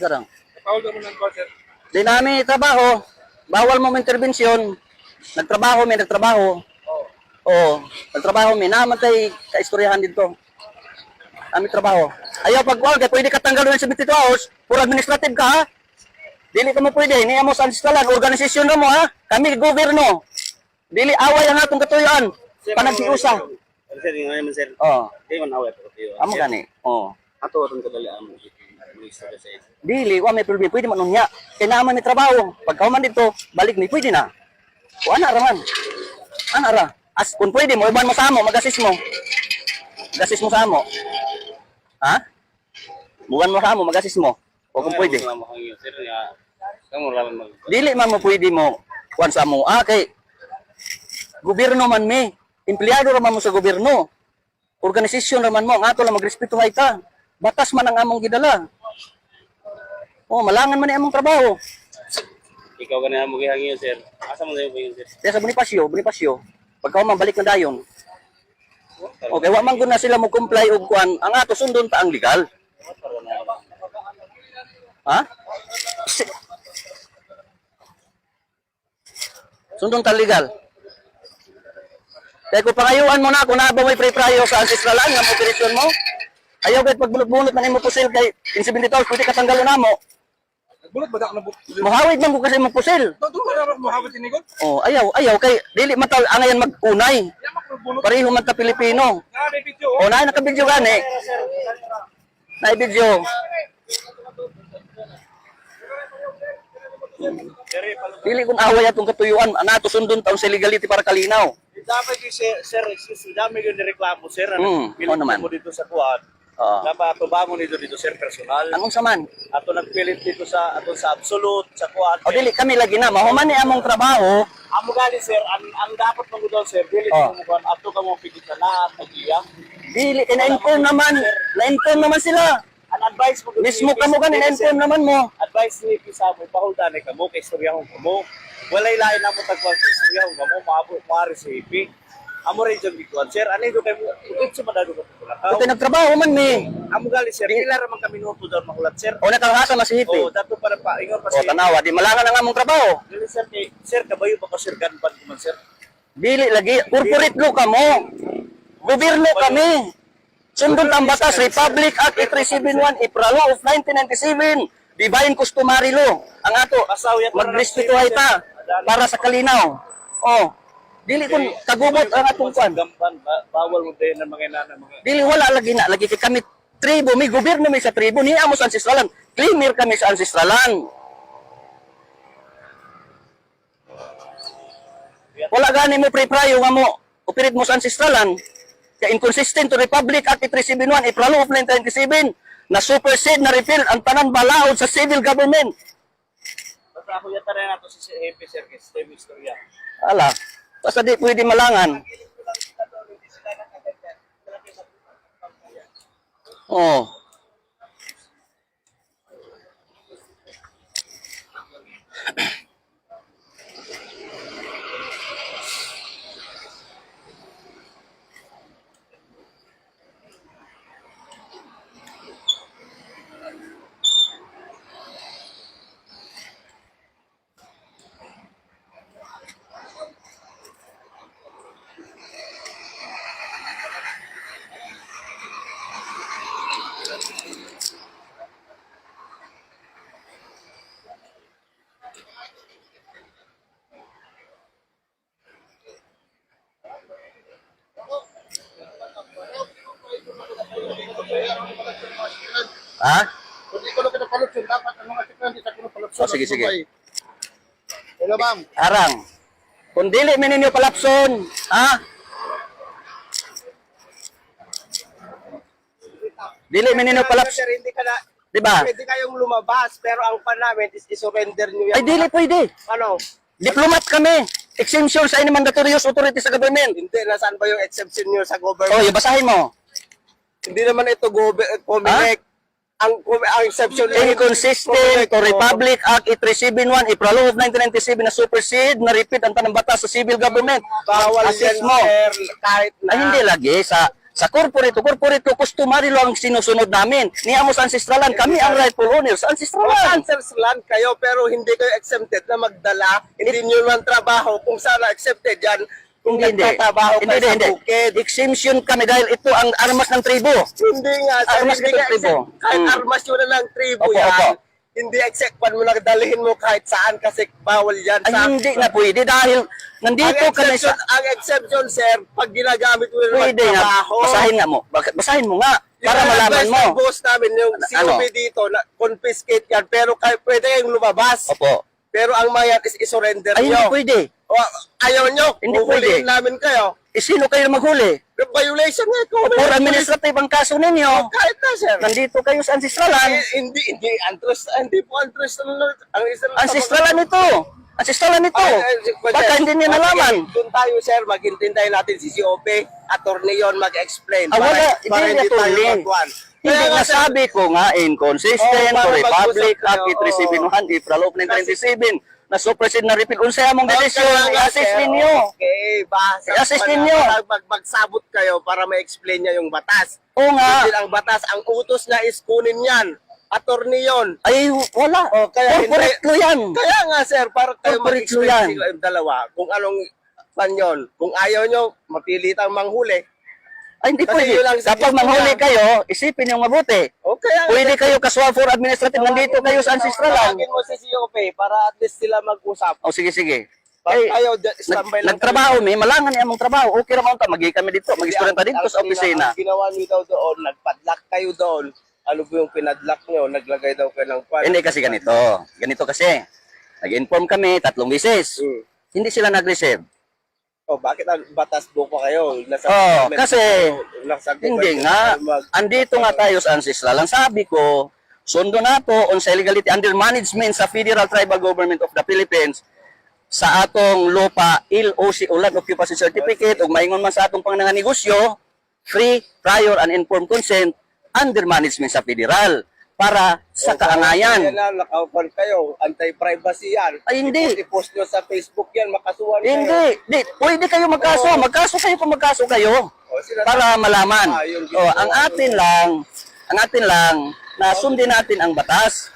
Garang. Paul naman ng call, sir. Di namin trabaho. Bawal mo intervensyon. Nagtrabaho, may nagtrabaho. Oo. Nagtrabaho, may namatay kaistoryahan dito. Kami trabaho. Ayaw pag-wal, kaya pwede ka tanggal ng 72 hours, for administrative ka, ha? Dili ka mo pwede, niya mo sa ancestralan, organisasyon na mo, ha? Kami, gobyerno. Dili, away ang atong katuyuan. Panagsiusa. Sir, yung ngayon, sir. Oo. Kayo man away po kayo. Amo gani. Oo. Ato atong kadalian mo. Dili, wa may problema, pwede man unya. Kaya naman may trabaho. Pagka man dito, balik ni, pwede na. O, ana raman. Ana ra. As, kung pwede mo, iban mo sa amo, mag-assist mo. Mag-assist mo sa amo. Ha? Buwan mo sa amo, mag-assist mo. O kung pwede. Sir, nga, kamu raman mag... Dili man mo pwede mo, kuwan sa amo. Kay, gobyerno man may. Empleyado raman mo sa gobyerno. Organisasyon raman mo, ang ato lang magrespetuhay ka. Batas man ang among gidala. O, malangan man ni among trabaho. Ikaw ka na mo gihangyo, sir. Asa mo sa'yo ba yun, sir? Kaya sa Bonifacio. Pagka man balik na dayon. Okay, wa man gud na sila mo comply og kuan, ang ato sundon ta ang legal. Ha? Sundon ta legal. Kaya kung pangayuan mo na, kung naaba mo'y pre-prayo sa ancestralan nga mo operasyon mo, ayaw kahit pagbulot-bulot man imo pusil kay in 70 taon, pwede katanggalon na mo. Bulot ba na Muhawid man ko kasi mo pusil. Doon ba na mahawit tinigod? Oh, ayaw kay dili man ta angayan mag-unay. Pareho man ta Pilipino. Ah, may video. Oh, na naka-video gani. Na video. Dili kun away atong katuyuan, anato sundon taon sa legality para kalinaw. Dapat yung sir, dami yung nireklamo, sir. Oo naman. Mo dito sa kuwan. Dapat ato bangon dito, sir, personal. Anong saman? Ato nagpilit dito sa absolute, sa kuwan. O dili kami lagi na, mahuman ni among trabaho. Amo gali, sir, ang dapat mo doon, sir, dili mo kuwan, ato ka mo pigit na lahat, nagiya. Dili, na-inform naman sila. Ang advice mo doon, Mismo kamo gani, na-inform naman mo. advice ni Pisa mo, ipahuldan ka mo, kay istoryahon ka mo. Walay lain na mo tagpag istoryahon ka mo, maari sa hipi. Amo rin dyan bikuan, sir, ano yung kayo, ikot sa madado ka po. Ito nagtrabaho man mi. Amo gali, sir, ilar naman kami nuto doon makulat, sir. O nakalhasa na si Hipi. Oo, dato para pa, ingon pa O tanawa, di malangan ang among trabaho. Dili, sir, kabayo pa ko, sir, ganban ko man, sir. Dili lagi, corporate law kamo. Gobyerno kami. Sundon ang batas, Republic Act 8371, April of 1997. Divine Customary Law. Ang ato, magrespetuhay ta para sa kalinaw. Oh, dili kun kagubot ang atong kwan. Gamban, bawal mo din ng mga inana, mga... Dili wala lagi na, lagi kay kami tribo, may gobyerno may sa tribo, niya mo sa ancestralan. Claimer kami sa ancestralan. Wala gani mo pre-prayo nga mo, operate mo sa ancestralan. Kaya inconsistent to Republic Act 8371, April of 1997, na supersede na repeal ang tanan balaod sa civil government. Basta ako yata rin nato si Happy, sir, kay Steve Istorya. Ala, basta di pwede malangan. Oh. Ha? Kung ikaw lang pinapalot, sir, dapat ang mga siklan, di sa pinapalot. Oh, sige. Hello, ma'am. Arang. Kung dili man ninyo palapson, ha? Dili man ninyo palapson, Sir, hindi ka na... di ba? Pwede kayong lumabas, pero ang pan namin is isurrender nyo yan. Ay dili pwede. Ano? Diplomat kami. Exemption sa any mandatorious authority sa government. Hindi, nasaan ba yung exception nyo sa government? Oh, basahin mo. Hindi naman ito Comelec. Ang exception Inconsistent to Republic Act 8371, April of 1997 na supersede, na repeat ang tanang batas sa civil government. Bawal Assist yan, mo. sir, kahit na... Ay hindi lagi sa Sa corporate ko, customary lang ang sinusunod namin. Niya mo sa ancestralan, kami ang rightful owners sa ancestralan. Answers land kayo pero hindi kayo exempted na magdala. Hindi nyo man trabaho kung sana accepted yan. Kung nagtatrabaho kayo sa bukid. Exemption kami dahil ito ang armas ng tribo. Hindi nga, sir. Armas Hindi dito, ka tribo. accept. Kahit armas yun na lang tribo Opo, yan. opo. Hindi accept pa mo dalhin mo kahit saan kasi bawal yan. Ay, hindi na pwede dahil nandito kami sa... Ang exception, sir, pag ginagamit mo na Pwede nga. magtrabaho. Basahin nga mo. Basahin mo nga. Para Yung malaman advice mo. ng boss namin, yung Ano? COP dito, na confiscate yan, pero pwede kayong lumabas. Opo. Pero ang mayat is isurrender Ay, hindi nyo. pwede. O, ayaw nyo, Hindi huhulihin pwede. namin kayo. Sino kayo maghuli? Violation nga ito. For administrative ang kaso ninyo. Kahit na, sir. Nandito kayo sa ancestralan. Hindi po antrust. Ancestralan ito. Ancestralan ito. Baka hindi niya nalaman. Doon tayo, sir, maghintintay natin si COP, attorney yon mag-explain. Ah, wala. Para Hindi hindi tayo attorney. magwan. Hindi Kaya nga, sir, nasabi ko nga inconsistent Oo, to para Republic mag-usap Act kayo, 371 April of 1997 na suppression na repeal. Unsay among desisyon, kaya nga, i-assist sir, ninyo. Okay, basta. I-assist ninyo. Magsabot kayo para ma-explain niya yung batas. Oo nga. Hindi ang batas, ang utos niya is kunin yan. Attorney yon. Ay, wala. Oh, kaya Corporate hindi- law yan. Kaya nga, sir, para kayo Corporate mag-explain law yan. sila yung dalawa kung anong pan yun. Kung ayaw nyo, mapilitang manghuli. Ay, hindi Kasi pwede. yun lang sa Kapag gusto manghuli niya. kayo, isipin yung mabuti. O kaya Pwede kayo kasuhan for administrative. Nandito kayo sa ancestralan. Tawagin mo si COP para at least sila mag-usap. O, sige, sige. Pag Ay, ayaw, standby lang. nagtrabaho may malangan niya among trabaho. Okay naman ta, magi kami dito. Mag-istoryan ta dito sa opisina. Ang ginawa nyo daw doon, nagpadlock kayo doon. Ano po yung pinadlock nyo? Naglagay daw kayo ng kwan. Hindi kasi ganito. Ganito kasi. Nag-inform kami 3 beses. Hindi sila nag-receive. O, bakit ang batas buko kayo? Nasa Oh, government kasi kayo, nasa hindi government nga. kayo mag- Andito nga tayo sa ancestral. Ang sabi ko, sundo na to on sa illegality under management sa Federal Tribal Government of the Philippines sa atong lupa LOC o Land Occupancy Certificate ug maingon man sa atong pangnanga negosyo free, prior, and informed consent under management sa federal para sa kaangayan. Yan na, nakaupan kayo. Anti-privacy yan. Ay, hindi. I-post nyo sa Facebook yan, makasuhan kayo. Hindi, di, pwede kayo magkaso. Magkaso kayo kung magkaso kayo para malaman. Ang atin lang na sundin natin ang batas.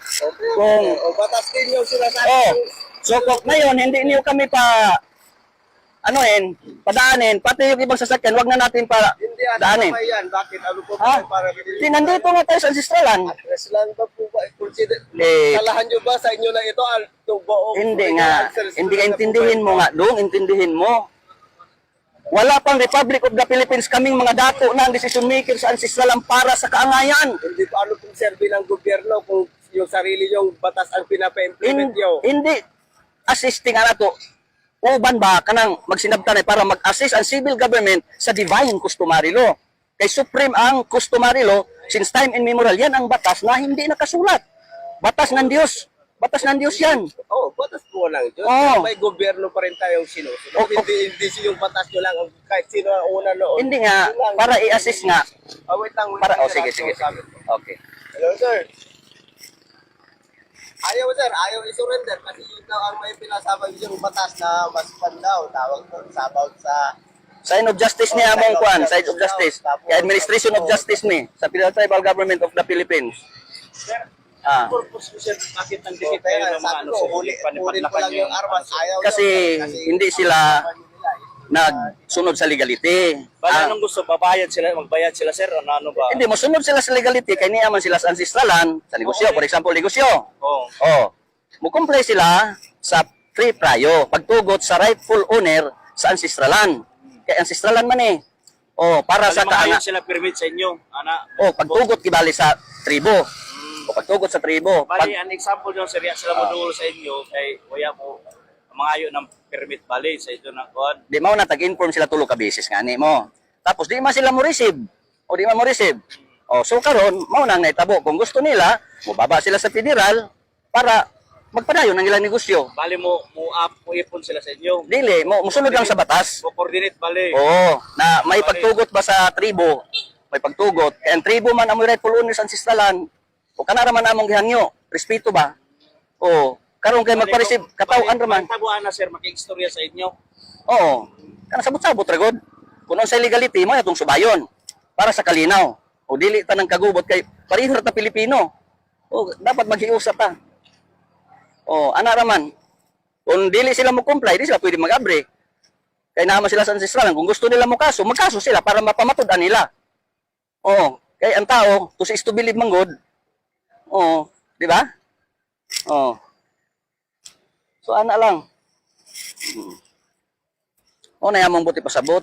Kung O, batas din yung sinasabi. so kung ngayon hindi niyo kami pa padaanin, pati yung ibang sasakyan, wag na natin pa Hindi, daanin. ano pa yan? Bakit? Ano po Ha? ba para Di nandito nga tayo sa ancestralan. Address lang ba po ba? Consider, Eh, salahan nyo ba sa inyo na ito? Hindi nga, hindi ka intindihin mo nga, dong, intindihin mo. Wala pang Republic of the Philippines kaming mga dato na ang decision maker sa ancestralan para sa kaangayan. Hindi pa ano pong serve ng gobyerno kung yung sarili yung batas ang pinapa-implement nyo. Hindi assisting ana to. Uban ba kanang magsinabtan para mag-assist ang civil government sa divine customary law. Kay supreme ang customary law since time immemorial. Yan ang batas na hindi nakasulat. Batas ng Diyos. Batas ng Diyos yan. Oo, batas po lang Diyos. Oo. May gobyerno pa rin tayong sinusunod. Oh, Hindi yung batas nyo lang. Kahit sino ang una noon. Hindi nga, Yun lang. para i-assist nga. Wait lang. Para, sige. Okay. Hello, sir. Ayaw, sir. Ayaw i-surrender kasi yun daw ang may pinasabag yung batas na mas pandaw. Tawag ko sabaw sa... Sign of justice ni among kwan, sign of justice. Kay administration of justice ni sa Federal Tribal Government of the Philippines. Sir, Ah. purpose ko sir, bakit nang So, dikit kaya kayo ng mga sabi ano ko, sir, huli ko panipadlakan lang yung armas. Ayaw Kasi yun, hindi sila nagsunod sa legality. Bala nung gusto, magbayad sila sir, ano ba? Hindi, masunod sila sa legality kay niyaman sila sa ancestralan, sa negosyo, for example, negosyo. Oo. Oh, mo-comply sila sa free prayo, pagtugot sa rightful owner sa ancestralan. Kay ancestralan man eh. Oh, para sa Bali, kaanga. mga sila permit sa inyo, ana. Oh, pagtugot kibali sa tribo. O pagtugot sa tribo. Bali, an example yung sir, sila mo sa inyo, kay kuya mo, mga ayo ng permit bali sa ito na kuhan. Di mo na tag-inform sila tulo ka beses nga ni mo. Tapos di man sila mo receive. O di man mo receive. O so karon mao nang naitabo kung gusto nila, mobaba sila sa federal para magpadayon ng ilang negosyo. Bali mo ipon sila sa inyo. Dili mo musunod lang sa batas. Mo coordinate bali. Oo, na may pagtugot ba sa tribo? May pagtugot. Kaya ang tribo man ang rightful owners ancestralan. O kanara man among gihangyo, respeto ba? O karon kay magpa-receive kataw-an ra man. Tabuan na sir, makiistorya sa inyo. Oo. Kana sabot-sabot ra gud. Kung sa legality mo atong subayon. para sa kalinaw. O dili ta ng kagubot kay pareho ta Pilipino. O dapat maghiusap ta. O ana raman. Kung dili sila mo comply, di sila pwede mag-abre. Kaya naman sila sa ancestral. Kung gusto nila mo kaso, magkaso sila para mapamatudan nila. O, kay ang tao, to is to believe manggod. O, di ba? O. So ana lang. O na yamong buti pasabot.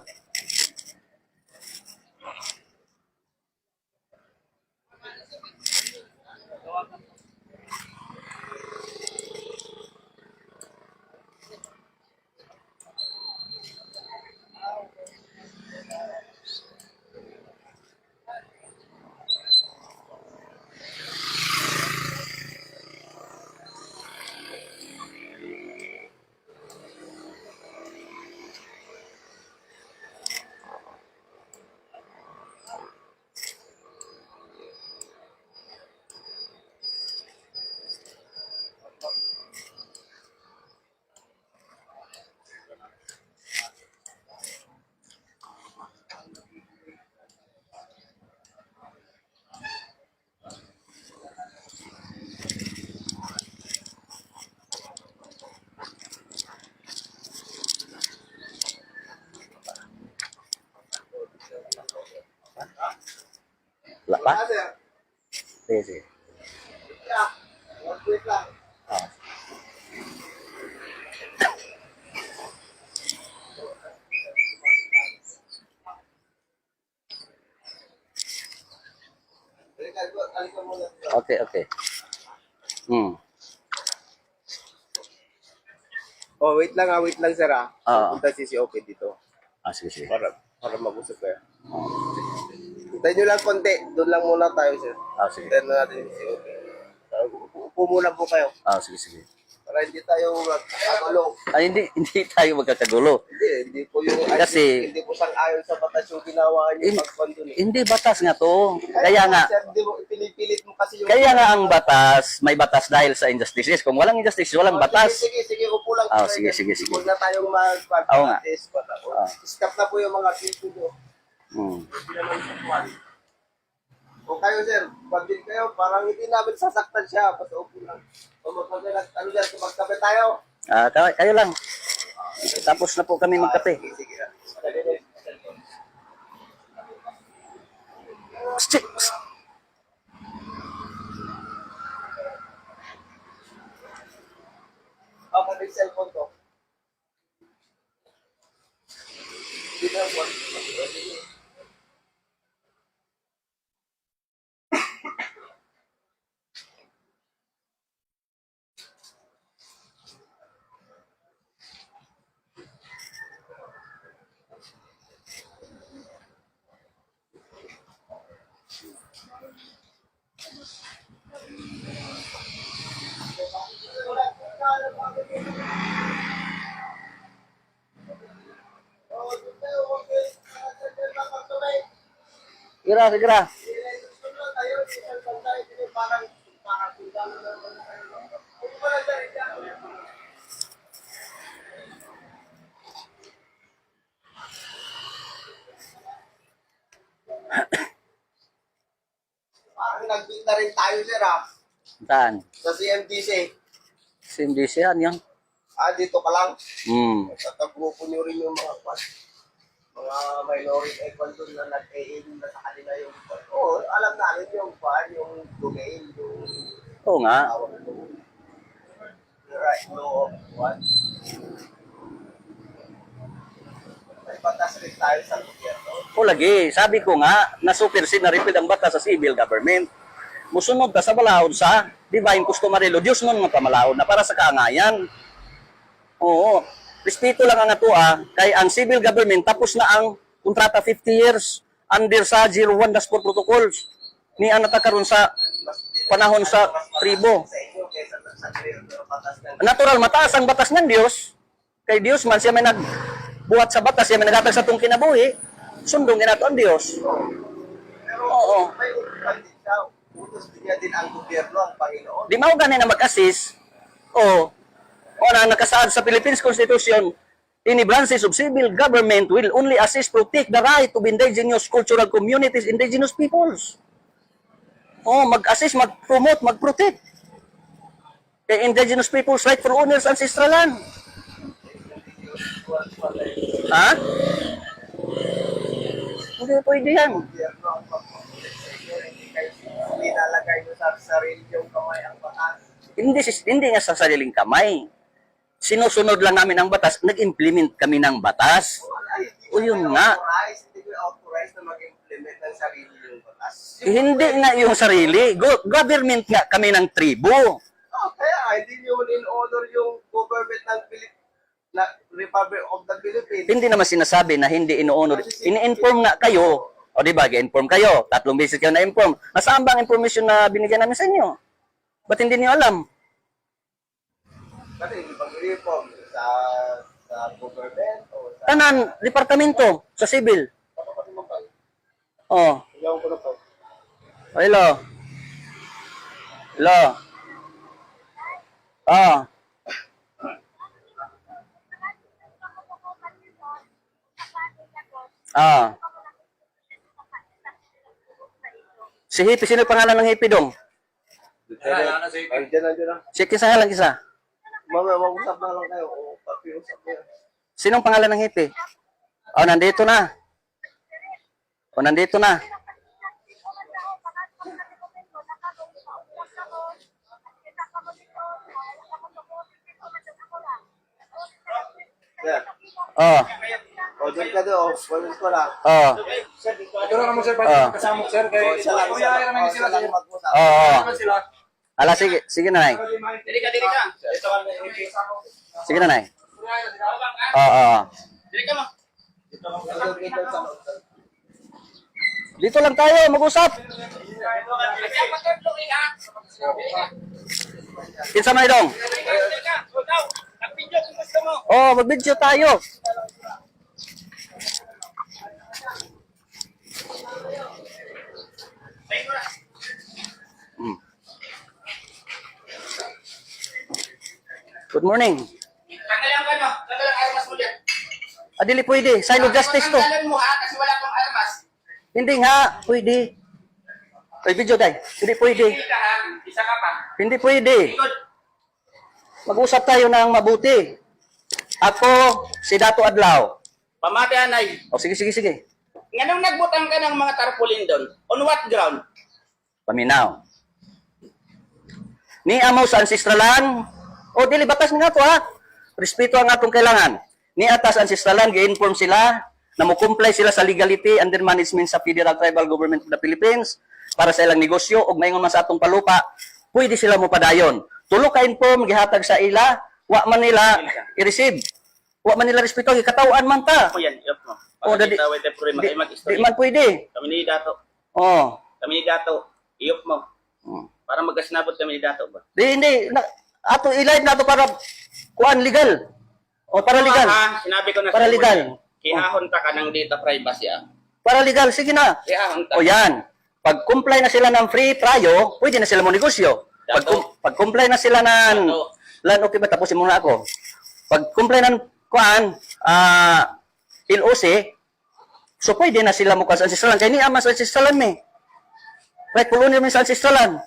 Wala pa? Sige, sige. Wait lang. Ah. Okay, okay. Oh, wait lang sir Oo. Punta si COP dito. Sige, sige. Para mag-usap kayo. Hintayin nyo lang konti. Doon lang muna tayo sir. Sige. Hintayin na natin si COP. Upo muna po kayo. Sige, sige. Para hindi tayo magkagulo. Ay, hindi tayo magkakagulo. Hindi po yung Kasi- hindi po sang-ayon sa batas yung ginawa niyo Hin- pag-condon eh. Hindi batas nga to. Kaya nga, Sir, hindi mo pinipilit mo kasi yung kaya nga ang batas, may batas dahil sa injustices. Kung walang injustice, walang batas. Sige, upo lang. Sige, sige. Huwag na tayong mag-practice. Oo nga. Stop na po yung mga people nyo. Hindi naman sexual. O kayo sir, pag din kayo, parang hindi namin sasaktan siya. Basta upo lang. O ano dyan, magkape tayo. Kayo lang. Tapos na po kami magkape. Sige. Stick. Okay, may cellphone to. Hindi na po. Segera, segera. Parang nag-meet na rin tayo sir Saan? sa CMDC. CMDC yan. Dito ka lang. Tatagrupo nyo rin yung mga minority doon na nag-aim na sa kanila yung alam namin yung yung domain, yung Oo nga. the right law of what. May batas rin tayo sa gobyerno. O lagi, sabi ko nga, na-supersede na repeal ang batas sa civil government. Musunod ka sa balahod sa divine customary law. Diyos nun nga pamalaod na para sa kaangayan. Oo. Respeto lang ang ato kay ang civil government tapos na ang kontrata 50 years under sa 01-4 protocols. Ni anata karon sa panahon sa tribo. Sa inyo, kaysa sa batas ng Natural, mataas ang batas ng Diyos. Kay Diyos man, siya may nagbuhat sa batas, siya may nagatag sa itong kinabuhi. Sundong ginato ang Diyos. Pero Oo. may utos din siya. Utos din niya din ang gobyerno, ang Panginoon. Di mao gani na mag-assist. O na nakasaad sa Philippines Constitution, any branches of civil government will only assist protect the right of indigenous cultural communities, indigenous peoples. Oh, mag-assist, mag-promote, mag-protect. The indigenous people's right for owners ancestral land. Ha? Hindi pwede yan. Gobyerno ang mag-protect sa inyo. Hindi kayo nilalagay nyo sa sarili yung kamay ang batas. Hindi nga sa sariling kamay. Sinusunod lang namin ang batas, nag-implement kami ng batas. O yun nga. Hindi ko authorize na mag-implement ng sarili yung batas. Hindi nga yung sarili. Government nga kami ng tribo. Oh, kaya hindi nyo in-honor yung government ng Republic of the Philippines. Hindi naman sinasabi na hindi ino-honor. Ini-inform nga kayo. O di ba, inform kayo. 3 beses kayo na-inform. Nasaan ba ang information na binigyan namin sa inyo? Ba't hindi niyo alam? Kasi hindi pang reform sa government o sa... Tanan, departamento, sa civil. Oh. Iyaw ko na po. Hello. Hello. Ah. Ah. Si Hippie, sino yung pangalan ng Hippie dong? Andiyan na. Si kisa lang kisa. Mamaya, mag-usap na lang kayo. O, papiusap na yan. Sinong pangalan ng Hippie? Oh, nandito na. Oh, nandito na. Yan. Oh. O, dyan ka doon. Pwede ko lang. Oh. Ito na naman sir, Ah. kasama ko sir. Kaya O, isa lang. kuya, ay naman sila sir. mag-usap. Oh. Naman sila. Ala, sige. Sige na, Nay. Dili ka. Ito ka. Sige na, Nay. Kuya, ay sila. Oo, oo. Dili ka mo. Dito lang tayo, mag-usap. Kinsa man idong? Oh, mag-video tayo. Hmm. Good morning. Tanggalan ka no. Tanggalan armas mo dyan. Adili pwede. Sign of justice to. Tanggalan mo ha kasi wala kang armas. Hindi nga, pwede. Ay, video tayo. Hindi pwede. Hindi ka ha. Isa ka pa. Hindi pwede. Ikot. Mag-usap tayo ng mabuti. Ako, si Dato Adlaw. Pamati anay. O, sige, sige, sige. Nganong nagbutang ka ng mga tarpaulin doon? On what ground? Paminaw. Ni amo sa ancestralan. O, dili, batas nga to, ha? Respeto ang atong kailangan. Ni atas ancestralan, gi-inform sila na mo-comply sila sa legality under management sa Federal Tribal Government of the Philippines para sa ilang negosyo o maingon man sa atong palupa, pwede sila mo padayon. Tulo ka inform, gihatag sa ila, wa man nila i-receive. Wa man nila respeto, gikatawan man ta. Ako yan. Iyop mo. O, dadi, Pagkita wait for di, mag-history. di man pwede. Kami ni Dato. Oh. Kami ni Dato. Iyop mo. Hmm. Para magkasnabot kami ni Dato ba? Hindi. Ato i-live na to para kuan legal. O para legal. Ha, sinabi ko na Para sa iyo, legal. Kihahon ka ng data privacy ah. Para legal, sige na. Kihahon ka. O yan. Pag comply na sila ng free trial, pwede na sila mo negosyo. Pag comply na sila ng lan okay ba tapusin muna ako. Pag comply ng kuan LOC, so pwede na sila mo sa ancestralan. Kaya ni ama sa ancestralan me. Right, colonial min sa ancestralan.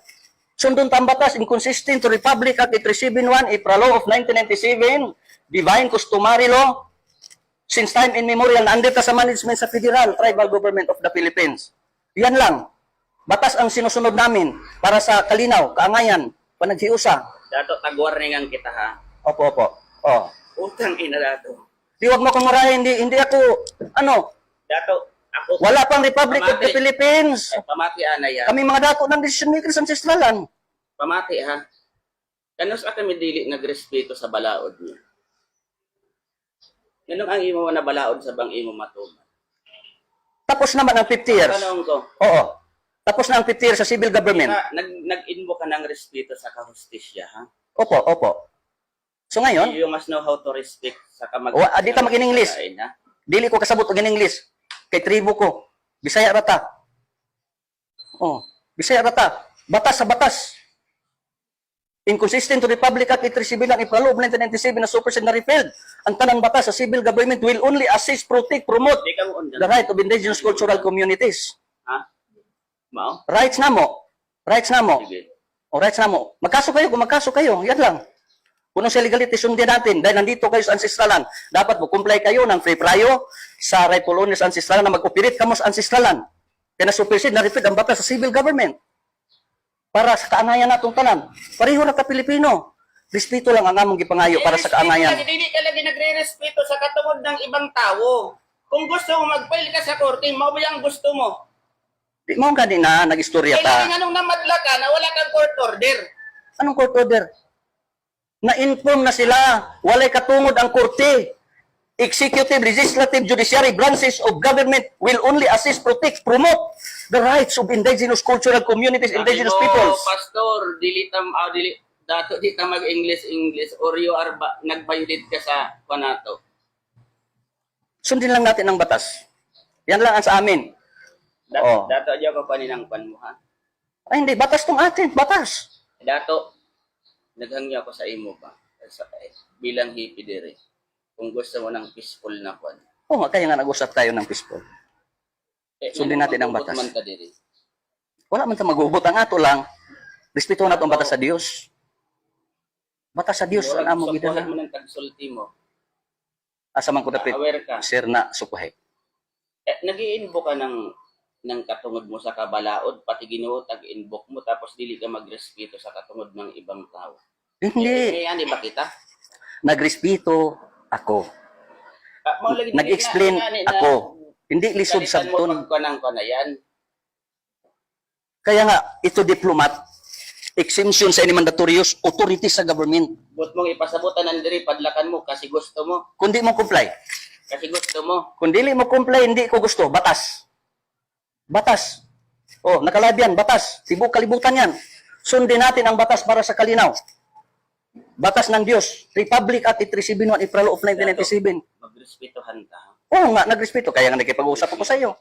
Sundon tambatas, inconsistent to Republic Act 371, April Law of 1997, Divine Customary Law, since time immemorial, na-under sa management sa Federal Tribal Government of the Philippines. Yan lang. Batas ang sinusunod namin para sa kalinaw, kaangayan, panaghiusa. Dato, tag-warningan kita ha. Opo, opo. Oh. Utang ina Dato. Di wag mo kong marahin, hindi ako, Dato, ako. wala pang Republic of the Pamati. Philippines. Pamati anay ha. Kami mga dato ng decision makers ancestralan. Pamati ha. Kanos ka kami dili nagrespeto sa balaod niya. Ganun ang imo na balaod sa bang imo matuman. Tapos naman ang 50 years. Tanong ko, Oo. Tapos na ang 50 years sa civil government. nag-invoke ka ng respeto sa kahustisya ha. Opo, opo. So ngayon, You must know how to respect sa kamag... di ka mag-in-English. Ha? Dili ko kasabot og English. Kay tribo ko. Bisaya rata. Oh, Bisaya rata. Batas sa batas. Inconsistent to Republic Act 371 April 1997 na supersede na repealed. ang tanang batas sa civil government will only assist, protect, promote Di ka mo on the right of indigenous cultural communities. Ha? Mao? Rights na mo. Rights na mo. Sige. O rights na mo. Magkaso kayo kung magkaso kayo. Yan lang. Kung sa legality, sundin natin. Dahil nandito kayo sa ancestralan. Dapat mag-comply kayo ng free prayo sa rightful owners sa ancestralan na mag-operate kamo sa ancestralan. Kaya na-supersede, na-repeat ang batas sa civil government. Para sa kaangayan natong tanan. Pareho na ka Pilipino. Respeto lang ang among gipangayo para sa kaangayan. Hindi ka lagi nagre-respeto sa katungod ng ibang tao. Kung gusto mo mag-file ka sa korte, mao ang gusto mo. Di mo gani na nag-istorya Kailangan ta. nga nung namadla ka na wala kang court order. Anong court order? Na-inform na sila. Walay katungod ang korte. Executive, legislative, judiciary branches of government will only assist, protect, promote the rights of indigenous cultural communities, indigenous peoples. Pastor, dili dato di ta mag-English or you are nag-violate ka sa panato. Sundin lang natin ang batas. Yan lang ang sa amin. Oh. Dato diyo ka pa ninang pan mo ha. Ay hindi, batas tong atin. Batas. Dato, naghangyo ako sa imo pa bilang hippie dire. Kung gusto mo ng peaceful na kwan. Oo nga, kaya nga nag-usap tayo ng peaceful. Sundin natin ang batas. Man ka dire. Wala man ta mag-ubot. Ang ato lang, respeto na itong batas sa Diyos. Batas sa Diyos, ang amo gidala. mo ng tagsulti mo. Asa man ko dapit, Aware ka. sir na sukuhay. Nag-i-invoke ka ng katungod mo sa kabalaod, pati Ginoo tag-invoke mo, tapos dili ka magrespeto sa katungod ng ibang tao. Hindi. Yan, ba kita? Nagrespeto ako. Nag-explain ako. Hindi lisod sa ton. Kanang ko na yan. Kaya nga, ito diplomat, exemption sa any mandatorious authority sa government. But mong ipasabutan ng diri, padlakan mo kasi gusto mo. Kundi mo comply. Kasi gusto mo. Kung dili mo comply, hindi ko gusto. Batas. Batas. Oh, nakalive yan. Batas. Tibok kalibutan yan. Sundin natin ang batas para sa kalinaw. Batas ng Diyos. Republic Act 371, April of 1997. Magrespetuhan ka. Oo nga, nagrespeto. Kaya nga nakipag-uusap ako sa iyo.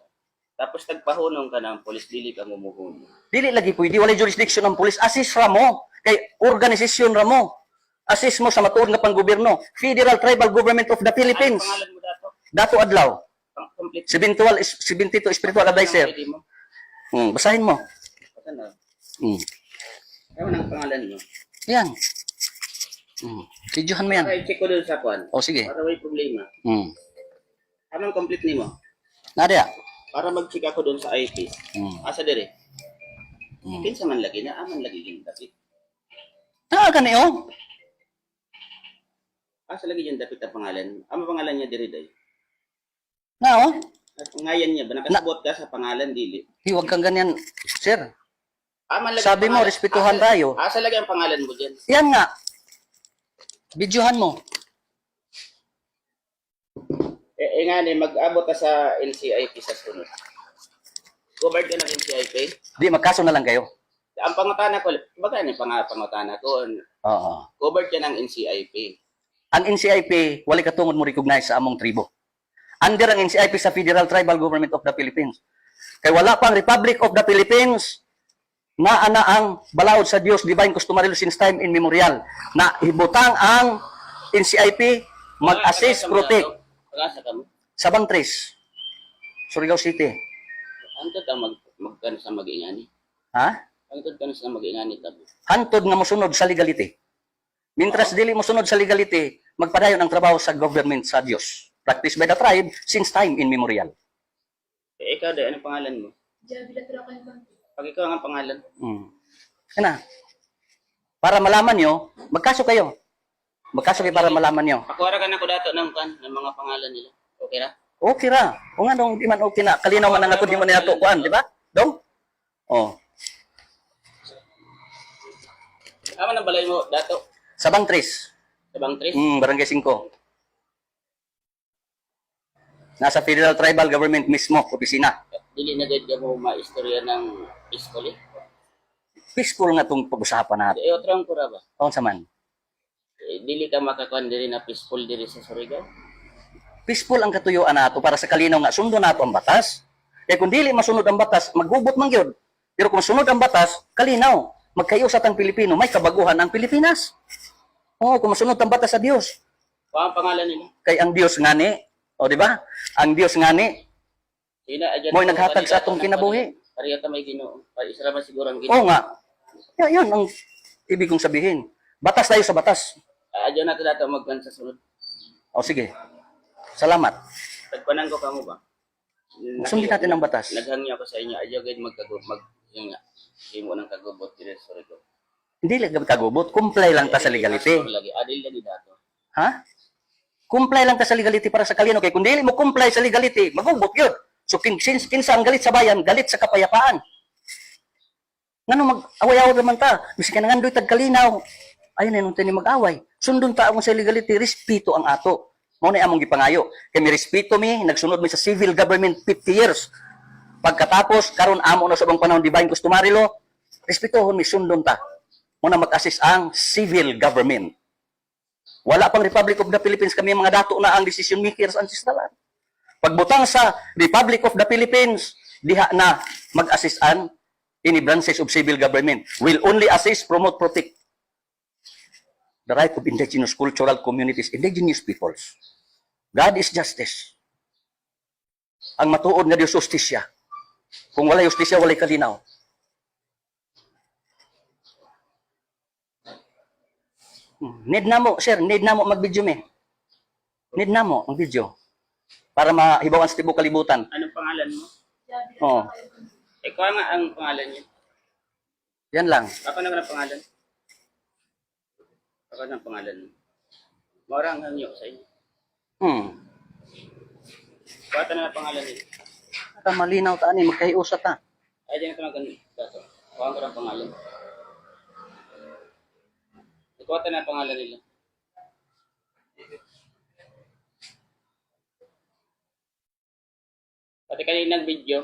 Tapos tagpahunong ka ng polis, dili ka mumuhunong. Dili lagi pwede. Walay jurisdiction ng police. Assist ra mo. Kay organisasyon ra mo. Assist mo sa matuod nga panggobyerno. Federal Tribal Government of the Ano Philippines. pangalan mo dato? Dato Adlaw. Complete. 72 Spiritual Advisor. Pwede mo. Basahin mo. Ano? Hmm. Ano ang pangalan mo? Yan. Videohan mo yan. Para i-check ko dun sa kwan. O sige. Para may problema. Anong complete nimo? Nadia. Para mag-check ako dun sa IP. Asa dire? Hmm. Kinsa man lagi na aman lagi yung dapit. Gani oh. Asa lagi yung dapit ang pangalan? Ano pangalan niya dire day? Na oh. At ngayon niya ba nakasabot ka sa pangalan dili? Huwag kang ganyan, sir. Aman lagi Sabi ang mo, pangalan. respetuhan tayo. Asa lagi ang pangalan mo diyan? Yan nga. Videohan mo. Nga ni mag-abot ka sa NCIP sa sunod. Covered ka ng NCIP? Di, magkaso na lang kayo. Ang pangutana ko, baga ni pangutana ko, Oo. covered ka ng NCIP. Ang NCIP, wali katungod mo recognize sa among tribo. Under ang NCIP sa Federal Tribal Government of the Philippines. Kay wala pang Republic of the Philippines na ana ang balaod sa Dios divine customary law since time immemorial na hibutang ang NCIP mag-assist, protect Pag-asa ka mo? sa Bantres, Surigao City. Antod ka magkano sa mag-ingani? Ha? Antod ka na sa mag-ingani tabo. Hantod nga mosunod sa legality. Mintras dili mosunod sa legality, magpadayon ang trabaho sa government sa Dios. Practiced by the tribe since time immemorial. Ikaw day, anong pangalan mo? Pag ikaw ang pangalan. Kana. Para malaman nyo, magkaso kayo. Magkaso kayo para malaman nyo. Pakuwara ka na ko dato ng mga pangalan nila. Okay na? Okay ra. O nga dong, di man okay na. Kalinaw man na di man nato kuan, di ba? Dong? Oh. Aman ang balay mo dato? Sa Bantres. Sa Bangtris? Barangay 5. Nasa Federal Tribal Government mismo, opisina. Dili na gayud ka mo maistorya ng iskoli? Peaceful nga tong pag-usapan natin. Otrang kura ba? O sa man. Dili ka makakuan diri na peaceful diri sa Surigao? Peaceful ang katuyuan nato para sa kalinaw nga sundo nato ang batas. Kaya kung dili masunod ang batas, maghubot man gyud. Pero kung sunod ang batas, kalinaw. Magkayusat ang Pilipino, may kabaguhan ang Pilipinas. Oo, kung masunod ang batas sa Dios. Kuha ang pangalan nila. Kay ang Dios ngani, o di ba? Ang Dios ngani, Sina, adyan mo'y ako, naghatag sa kandidato atong ng kinabuhi. Pareha ta may Ginoo. Isa ra man siguro ang Oo Ginoo. nga. Yan ang ibig kong sabihin. Batas tayo sa batas. Adyan nato dato magkan sa sunod. O sige. Salamat. Tagpanan ko kamo ba? Sundin natin ang batas. Naghangi ako sa inyo. Adyo gid yun nga. Himo nang kagubot dire sorry ko. Hindi lang kagubot. Comply lang ta sa legality. Lagi adil lagi dato. Ha? Comply lang ta sa legality para sa kalino. Kay kung dili mo comply sa legality, magubot yun. So, kinsa ang galit sa bayan, galit sa kapayapaan. Ngano mag-away-away naman ta? Bisi ka nangandoy tagkalinaw. Ayun na nung mag-away. Sundon ta ang sa legality, respeto ang ato. Mao na among gipangayo. Kay mi respeto mi, nagsunod mi sa civil government 50 years. Pagkatapos, karon amo na sa ubang panahon divine customary law, respetohon mi sundon ta. Muna mag-assist ang civil government. Wala pang Republic of the Philippines kami mga dato na ang decision makers ancestralan. Pagbutang sa Republic of the Philippines, diha na mag-assist an any branches of civil government will only assist, promote, protect the right of indigenous cultural communities, indigenous peoples. God is justice. Ang matuod nga Dios justisya. Kung wala justisya, wala kalinaw. Need na mo, sir, need na mo mag-video me. Need na mo mag-video. Para mahibawan sa tibok kalibutan. Anong pangalan mo? Oo. Ikaw nga ang pangalan niyo. Yan lang. Ako na ng pangalan. Ako na ang pangalan mo. Maura ang hangyo sa inyo. Kuha na ng pangalan niyo. Para malinaw ta ani magkahiusa ta. Ay, dyan ito dato. Kuha ko ng pangalan. Kuha na ng pangalan nila. Pati kanina ng video.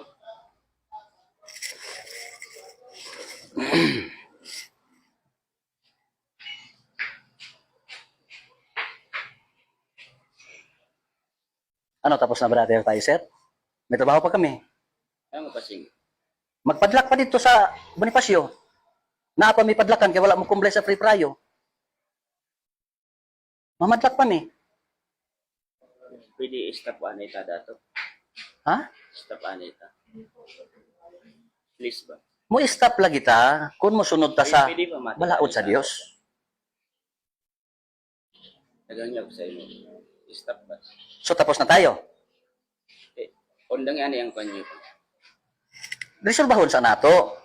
Ano, tapos na brother tayo, sir? May trabaho pa kami. Ano mo kasing? Magpadlak pa dito sa Bonifacio. Na pa may padlakan kaya wala mo kumblay sa free prayo. Mamadlak pa mi. Pwede stop anita dato. Ha? Stop anita. Please ba? Mo stop lagi ta kung mo sunod ta sa Pwede ba mati? balaod sa Dios. Nagangya ko sa inyo. Stop ba? So tapos na tayo. Undang yan yung kanyo. Resolbahon sa nato.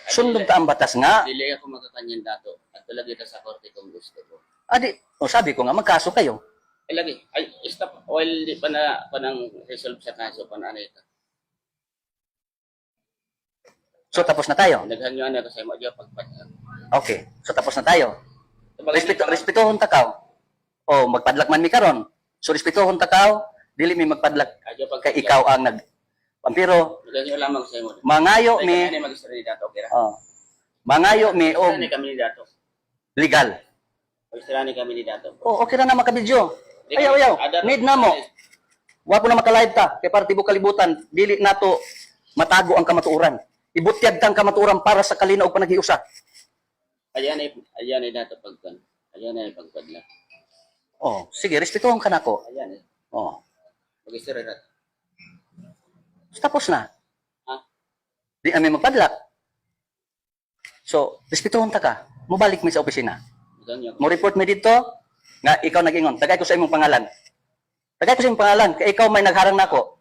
Sundot ta ang batas nga. Dili ako magkakanyan dato. At talaga ito sa korte kung gusto ko. Adi, o sabi ko nga magkaso kayo. Ay lagi. Ay, stop. While di pa na panang resolve sa kaso pa na ito. So tapos na tayo. Naghangyan ako sa imo. Diyo pagpatag. Okay. So tapos na tayo. Respetuhon ta kaw. O magpadlak man mi karon. So respetuhon ta kaw, dili mi magpadlak Adyo kay ikaw ang nag Pampiro, Naghangyan lamang sa imo. mangayo Ay, mi kami mag-story dato. Okay ra. mangayo mi og Mag-story kami ni dato. legal. Mag-story kami ni dato. Oh, okay ra na makabidyo. Ayaw. Need na mo. Wa po na makalive ta kay para tibok kalibutan, dili nato matago ang kamatuoran. Ibutyag kang kamatuoran para sa kalinaw ug panaghiusa. Ayan ay dato pagkan. Ayan ay pagpadla. Oh, sige, respetuhon ka nako. Ayan eh. Oh, Mag-story ra. tapos na. Ha? Di kami magpadlak. So, respetuhon ta ka. Mubalik mi sa opisina. Naghangyan Mo report mi dito nga ikaw nag-ingon. Tagay ko sa imong pangalan. Tagay ko sa imong pangalan kay ikaw may nagharang nako.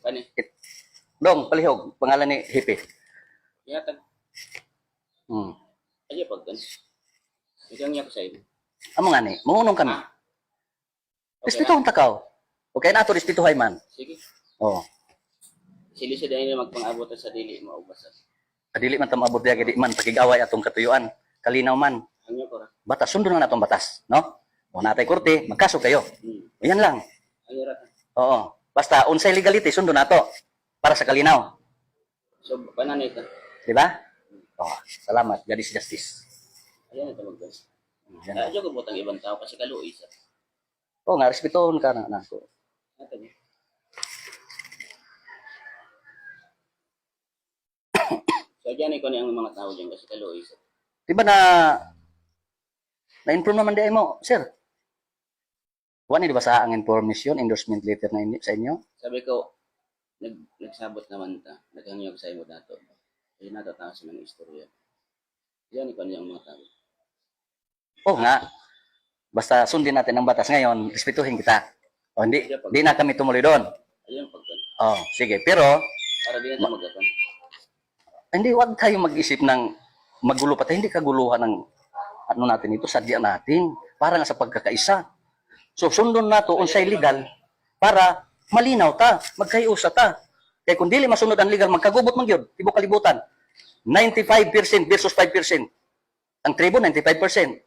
Kani. Dong, palihog, pangalan ni Hippie. Yatag. Ayan pagkan. Naghangyan ko sa imo. Amo nga ni, mangunong kami. Okay Respetuhon ta ka. Okay na to respetuhay man. Sige. Oh. Sili sa dahil magpang-abot sa dili maubasan. Kadili man ta maabot diya gidi man pakigaway atong katuyuan. Kalinaw man. Hangyo ko ra. Batas sundon na natong batas, no? O natay korte, magkaso kayo. Yan lang. Hangyo ra. Oo. Basta unsay legality sundon nato para sa kalinaw, So, pananay ka. di ba? Oh, salamat. God is justice. Ayan ito magdan. Yan. Adyo ko butang ibang tao kasi kaluoy sa. Oo nga, respetuhon ka na nako. Natin. So, dyan ko na ang mga tao dyan kasi kaluoy sa. Di ba na Na-inform naman di mo, sir. Wala di ba sa ang information, endorsement letter na sa inyo? Sabi ko, nagsabot naman ta. Naghangyo sa imo dato. Ayun na tatawa sa mga istorya. Yan ikaw niyang mga tao. Oo nga. Basta sundin natin ang batas ngayon, respetuhin kita. O hindi, di na kami tumuloy doon. Ayun pagkan. Oh, sige. Pero, Para di na tayo magkakon. hindi, wag tayo mag-isip ng magulo pa tayo. Hindi kaguluhan ng ano natin ito, sadya natin. Para nga sa pagkakaisa. So, sundon na to unsay legal para malinaw ta, magkayusa ta. Kaya kung dili masunod ang legal, magkagubot man yun, tibok kalibutan. 95% versus 5%. Ang tribo, 95%.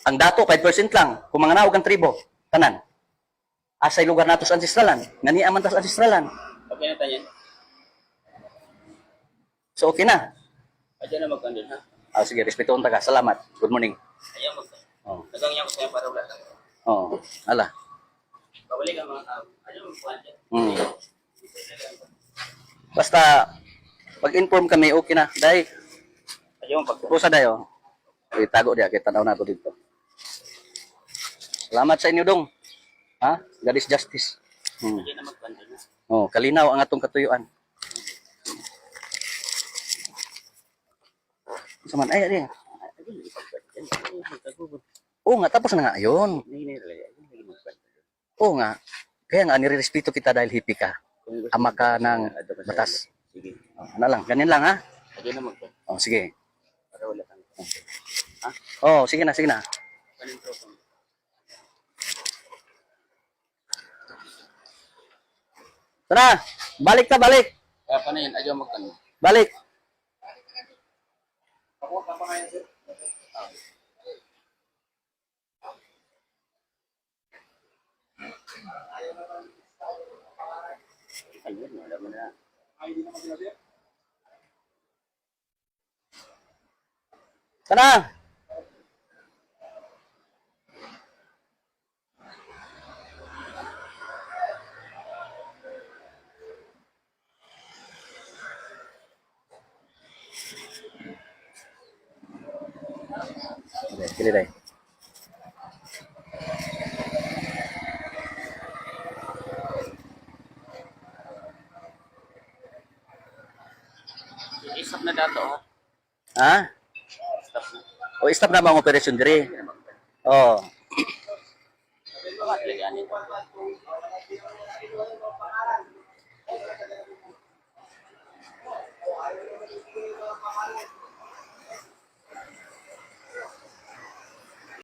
Ang dato, 5% lang. Kung mga naog ang tribo, tanan. Asay lugar nato sa ancestralan. Naniaman ta sa ancestralan. Okay na tayo yan. So, okay na. Ayun na magkandun ha. Ah, sige, respetuon ta ka. Salamat. Good morning. Ayun magkandun. Oh. Naghangyo ko sa para wala ka. Oh. Ala. Pabalik ang mga tao. Ayun magkandun. Hmm. Basta, pag-inform kami, okay na. Dahil, Ayun pagkan. pusa dayo. Itago dia, kita tanaw na to dito. Salamat sa inyo, dong. Ha? God is justice. Ayun na magkandun ha. Oh, kalinaw ang atong katuyuan. Saman, ay, Ayun ipagkandun. Ayun magkagubot. oo nga, tapos na nga yun. Nahiniralay. Ayun lagi magkandun. Oo nga. Kaya nga, nirerespeto kita dahil hippie ka. Ama ka ng batas. Sige. Oh, ano lang, ganyan lang ha. Ayun na magkandun. Oh, sige. Para wala kang. Oh, sige na, sige na. Kanin tropa. Tara, balik ta, balik. Kaya pa na yun. Ayun magkandun. Balik. Ayun, wala mo na. Tara. Okay, kili dai. Isap na dato ha. Ha? Stop na. O stop na ba ang operasyon diri? Oh. Bakit laganin?